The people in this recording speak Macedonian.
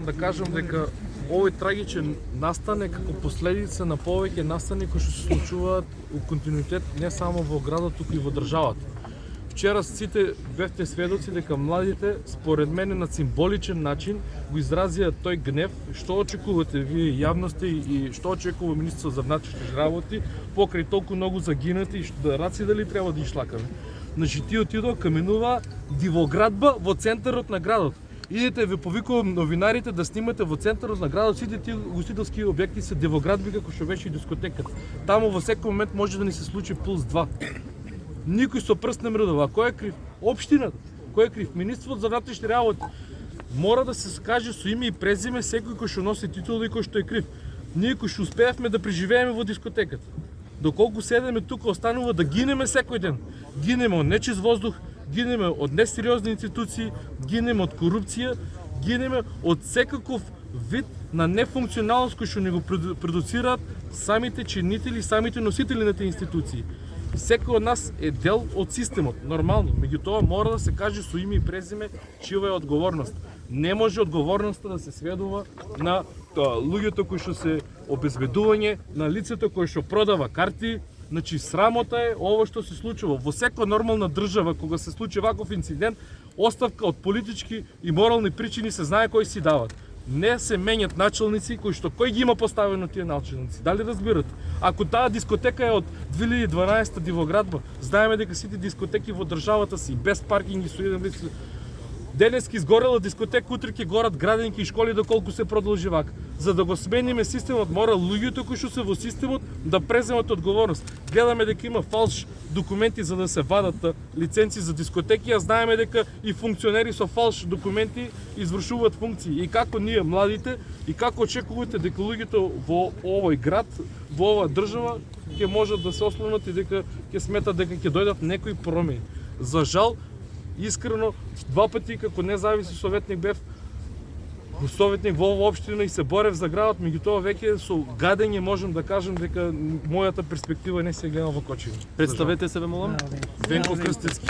Да кажам дека овој трагичен настане како последица на повеќе настани кои што се случуваат у континуитет не само во градот, туку и во државата. Вчера сите бевте сведоци дека младите, според мене на символичен начин, го изразија тој гнев. Што очекувате вие јавности и што очекува министерството за внатрешни работи покрај толку многу загинати и што раци дали треба да ишлакаме? Значи тие отидоа каменува дивоградба во центарот на градот. Идете, ве повикувам новинарите да снимате во центарот на градот, сите тие гостителски објекти се дивоградби како што беше и дискотеката. Таму во секој момент може да ни се случи +2. Никој со прст не мрдава. Кој е крив? Општината. Кој е крив? Министерството за внатрешни работи. Мора да се каже со име и презиме секој кој што носи титула и кој што е крив. Ние кои што успеавме да преживееме во дискотеката. Доколку седеме тука, останува да гинеме секој ден. Гинеме од нечист воздух, гинеме од несериозни институции, гинеме од корупција, гинеме од секаков вид на нефункционалност кој што ни го продуцираат самите чинители, самите носители на тие институции. Секој од нас е дел од системот, нормално. Меѓутоа мора да се каже со име и презиме чија е одговорност. Не може одговорноста да се сведува на луѓето кои што се обезбедување, на лицето кој што продава карти. Значи срамота е ово што се случува. Во секоја нормална држава кога се случи ваков инцидент, оставка од политички и морални причини се знае кои си дават. Не се менјат началници кои што кој ги има поставено тие началници. Дали разбирате? Ако таа дискотека е од 2012 дивоградба, знаеме дека сите дискотеки во државата си без паркинги со еден лице. Денески изгорела дискотека, утре ќе горат градинки и школи доколку се продолжи вака. За да го смениме системот, мора луѓето кои што се во системот да преземат одговорност. Гледаме дека има фалш документи за да се вадат лиценци за дискотеки, а знаеме дека и функционери со фалш документи извршуваат функции. И како ние младите, и како очекувате дека луѓето во овој град, во оваа држава ќе можат да се ослонат и дека ќе сметат дека ќе дојдат некои промени. За жал, искрено, два пати како независи советник бев советник во оваа општина и се борев за градот, меѓутоа веќе со гадење можам да кажам дека мојата перспектива не се гледа во кочина. Представете се, ве молам. Венко Крстевски.